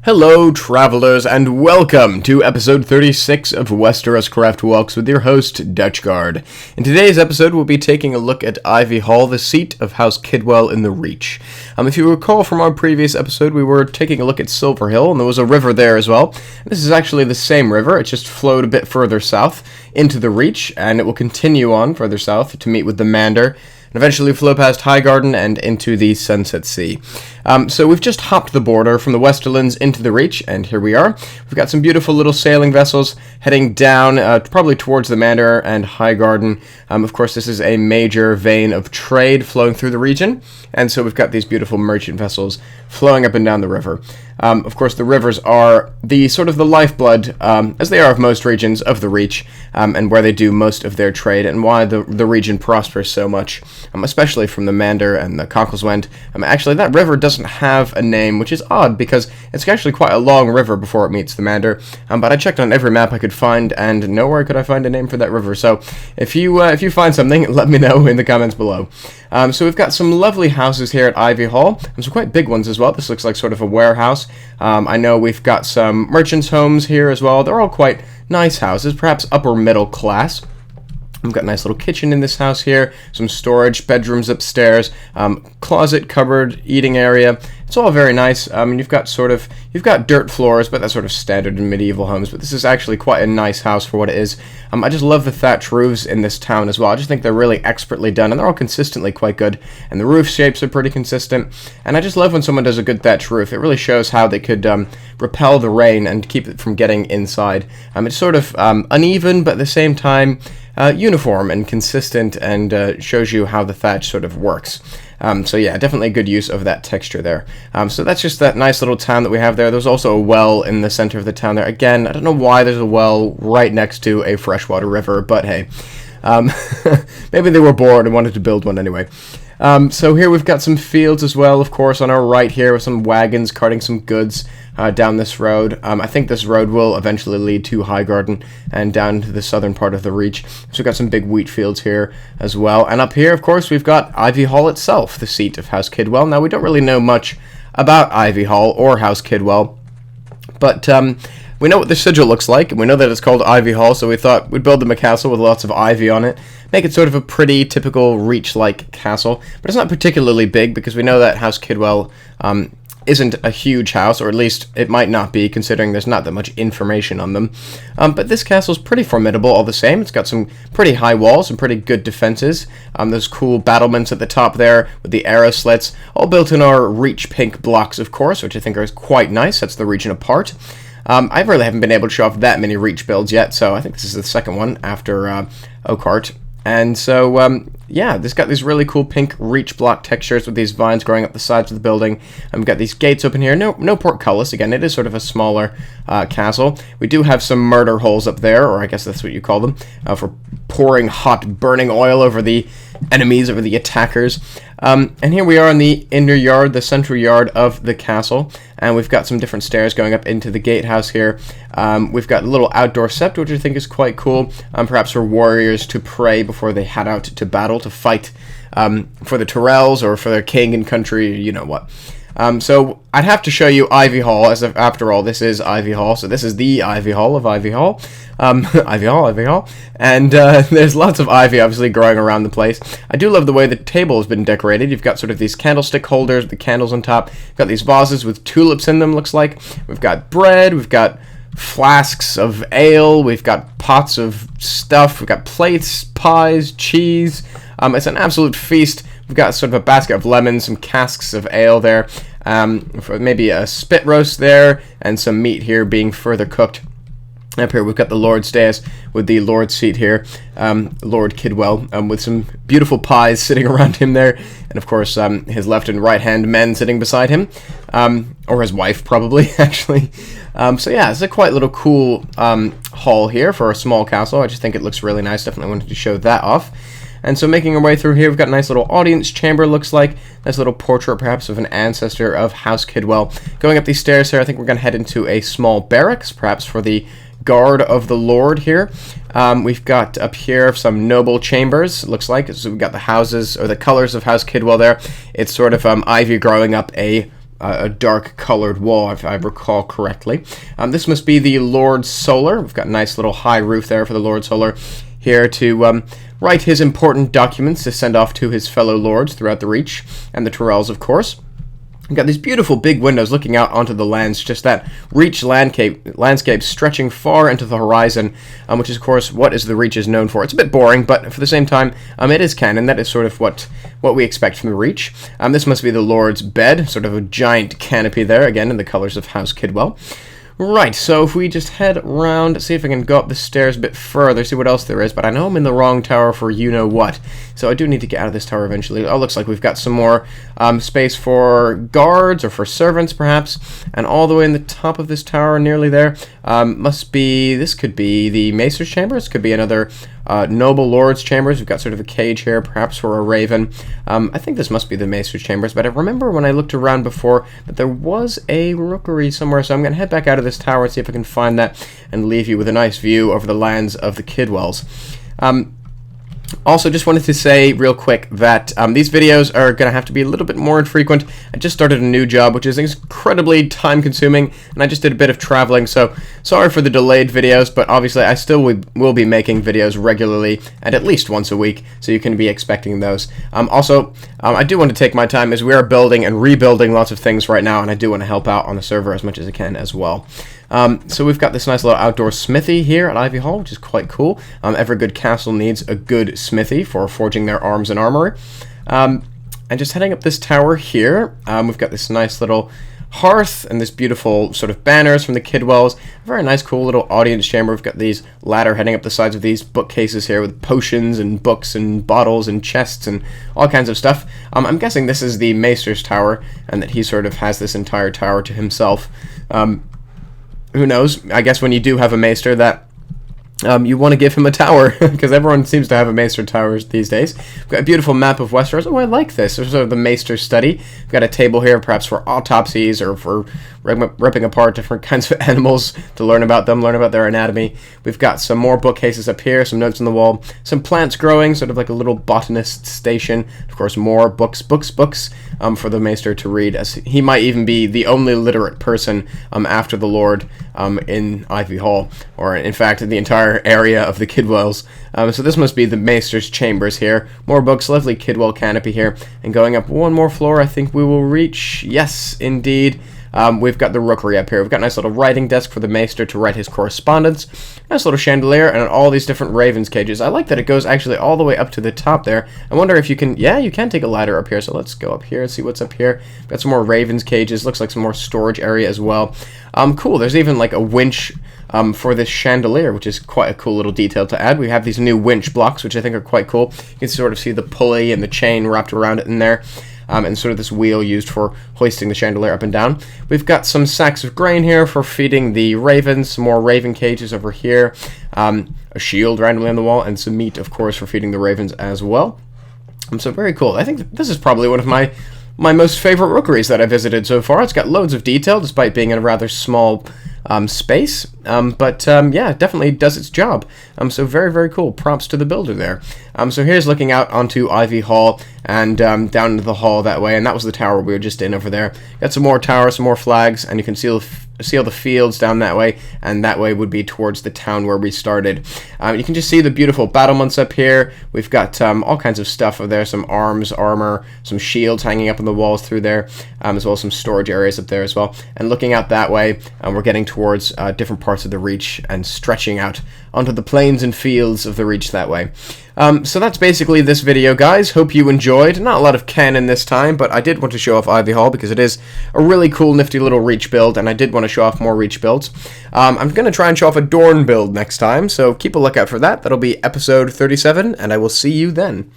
Hello, travelers, and welcome to episode 36 of WesterosCraft Walks with your host, Dutchguard. In today's episode, we'll be taking a look at Ivy Hall, the seat of House Kidwell in the Reach. If you recall from our previous episode, we were taking a look at Silver Hill, and there was a river there as well. This is actually the same river, it just flowed a bit further south into the Reach, and it will continue on further south to meet with the Mander, and eventually flow past Highgarden and into the Sunset Sea. So we've just hopped the border from the Westerlands into the Reach, and here we are. We've got some beautiful little sailing vessels heading down, probably towards the Mander and Highgarden. Of course, this is a major vein of trade flowing through the region, and so we've got these beautiful merchant vessels flowing up and down the river. Of course, the rivers are the sort of the lifeblood, as they are of most regions of the Reach, and where they do most of their trade, and why the region prospers so much, especially from the Mander and the Cockles-Went. Actually, that river doesn't have a name, which is odd, because it's actually quite a long river before it meets the Mander, but I checked on every map I could find, and nowhere could I find a name for that river, so if you find something, let me know in the comments below. So we've got some lovely houses here at Ivy Hall, and some quite big ones as well. This looks like sort of a warehouse. I know we've got some merchants' homes here as well. They're all quite nice houses, perhaps upper middle class. We've got a nice little kitchen in this house here, some storage, bedrooms upstairs, closet, cupboard, eating area. It's all very nice. You've got dirt floors, but that's sort of standard in medieval homes. But this is actually quite a nice house for what it is. I just love the thatch roofs in this town as well. I just think they're really expertly done, and they're all consistently quite good. And the roof shapes are pretty consistent. And I just love when someone does a good thatch roof. It really shows how they could repel the rain and keep it from getting inside. It's sort of uneven, but at the same time uniform and consistent, and shows you how the thatch sort of works. So yeah, definitely a good use of that texture there. So that's just that nice little town that we have there. There's also a well in the center of the town there. Again, I don't know why there's a well right next to a freshwater river, but hey, maybe they were bored and wanted to build one anyway. So here we've got some fields as well, of course, on our right here with some wagons carting some goods down this road. I think this road will eventually lead to Highgarden and down to the southern part of the Reach. So we've got some big wheat fields here as well. And up here, of course, we've got Ivy Hall itself, the seat of House Kidwell. Now, we don't really know much about Ivy Hall or House Kidwell, but we know what the sigil looks like, and we know that it's called Ivy Hall, so we thought we'd build them a castle with lots of ivy on it, make it sort of a pretty, typical Reach-like castle, but it's not particularly big, because we know that House Kidwell isn't a huge house, or at least it might not be, considering there's not that much information on them. But this castle's pretty formidable all the same. It's got some pretty high walls, some pretty good defenses. There's cool battlements at the top there with the arrow slits, all built in our Reach pink blocks, of course, which I think are quite nice. Sets the region apart. I really haven't been able to show off that many Reach builds yet, so I think this is the second one after Oakheart. And so, yeah, this got these really cool pink Reach block textures with these vines growing up the sides of the building. And we've got these gates open here. No portcullis. Again, it is sort of a smaller castle. We do have some murder holes up there, or I guess that's what you call them, for pouring hot, burning oil over the enemies, over the attackers. And here we are in the inner yard, the central yard of the castle, and we've got some different stairs going up into the gatehouse here. We've got a little outdoor sept, which I think is quite cool, perhaps for warriors to pray before they head out to battle, to fight for the Tyrells or for their king and country, you know what. So I'd have to show you Ivy Hall, as if, after all, this is Ivy Hall. So this is the Ivy Hall of Ivy Hall. Ivy Hall. And there's lots of ivy, obviously, growing around the place. I do love the way the table has been decorated. You've got sort of these candlestick holders, the candles on top. You've got these vases with tulips in them, looks like. We've got bread. We've got flasks of ale. We've got pots of stuff. We've got plates, pies, cheese. It's an absolute feast. We've got sort of a basket of lemons, some casks of ale there, for maybe a spit roast there, and some meat here being further cooked. Up here we've got the Lord's dais with the Lord's seat here, Lord Kidwell, with some beautiful pies sitting around him there, and of course his left and right hand men sitting beside him, or his wife probably, actually. So yeah, it's a quite little cool hall here for a small castle. I just think it looks really nice. Definitely wanted to show that off. And so making our way through here, we've got a nice little audience chamber, looks like. Nice little portrait, perhaps, of an ancestor of House Kidwell. Going up these stairs here, I think we're going to head into a small barracks, perhaps for the guard of the Lord here. We've got up here some noble chambers, it looks like. So we've got the houses, or the colors of House Kidwell there. It's sort of ivy growing up a a dark colored wall, if I recall correctly. This must be the Lord Solar. We've got a nice little high roof there for the Lord Solar here to write his important documents to send off to his fellow lords throughout the Reach, and the Tyrells, of course. We've got these beautiful big windows looking out onto the lands, just that Reach landscape stretching far into the horizon, which is, of course, what is the Reach is known for. It's a bit boring, but for the same time, it is canon. That is sort of what we expect from the Reach. This must be the Lord's bed, sort of a giant canopy there, again, in the colors of House Kidwell. Right, so if we just head around, see if I can go up the stairs a bit further, see what else there is, but I know I'm in the wrong tower for you-know-what, so I do need to get out of this tower eventually. Oh, looks like we've got some more space for guards, or for servants, perhaps, and all the way in the top of this tower, nearly there, this could be the Maesters Chambers, could be another Noble Lord's Chambers. We've got sort of a cage here, perhaps for a raven. I think this must be the Maesters Chambers, but I remember when I looked around before that there was a rookery somewhere, so I'm going to head back out of this tower and see if I can find that and leave you with a nice view over the lands of the Kidwells. Also, just wanted to say real quick that these videos are going to have to be a little bit more infrequent. I just started a new job, which is incredibly time-consuming, and I just did a bit of traveling, so sorry for the delayed videos, but obviously I still will be making videos regularly and at least once a week, so you can be expecting those. I do want to take my time as we are building and rebuilding lots of things right now, and I do want to help out on the server as much as I can as well. So we've got this nice little outdoor smithy here at Ivy Hall, which is quite cool. Every good castle needs a good smithy for forging their arms and armory. And just heading up this tower here, we've got this nice little hearth and this beautiful sort of banners from the Kidwells. A very nice, cool little audience chamber. We've got these ladder heading up the sides of these bookcases here with potions and books and bottles and chests and all kinds of stuff. I'm guessing this is the Maesters Tower and that he sort of has this entire tower to himself. Who knows? I guess when you do have a Maester that you want to give him a tower, because everyone seems to have a Maester Tower these days. We've got a beautiful map of Westeros. Oh, I like this. There's sort of the Maester study. We've got a table here, perhaps for autopsies or for ripping apart different kinds of animals to learn about them, learn about their anatomy. We've got some more bookcases up here, some notes on the wall, some plants growing, sort of like a little botanist station. Of course, more books for the Maester to read, as he might even be the only literate person after the Lord in Ivy Hall, or in fact, the entire area of the Kidwells. So this must be the Maesters Chambers here. More books, lovely Kidwell canopy here, and going up one more floor, I think we will reach, yes, indeed, we've got the rookery up here. We've got a nice little writing desk for the Maester to write his correspondence. Nice little chandelier and all these different ravens cages. I like that it goes actually all the way up to the top there. I wonder if you can, yeah, you can take a ladder up here. So let's go up here and see what's up here. Got some more ravens cages. Looks like some more storage area as well. Cool. There's even like a winch for this chandelier, which is quite a cool little detail to add. We have these new winch blocks, which I think are quite cool. You can sort of see the pulley and the chain wrapped around it in there. And sort of this wheel used for hoisting the chandelier up and down. We've got some sacks of grain here for feeding the ravens, some more raven cages over here, a shield randomly on the wall, and some meat, of course, for feeding the ravens as well. So very cool. I think this is probably one of my most favorite rookeries that I visited so far. It's got loads of detail, despite being in a rather small space, but yeah, it definitely does its job. So very, very cool. Props to the builder there. So here's looking out onto Ivy Hall and down into the hall that way, and that was the tower we were just in over there. Got some more towers, some more flags, and you can see all the fields down that way, and that way would be towards the town where we started. You can just see the beautiful battlements up here. We've got all kinds of stuff over there, some arms, armor, some shields hanging up on the walls through there, as well as some storage areas up there as well. And looking out that way, we're getting towards different parts of the Reach and stretching out onto the plains and fields of the Reach that way. So that's basically this video, guys. Hope you enjoyed. Not a lot of canon this time, but I did want to show off Ivy Hall because it is a really cool, nifty little Reach build, and I did want to show off more Reach builds. I'm going to try and show off a Dorne build next time, so keep a lookout for that. That'll be episode 37, and I will see you then.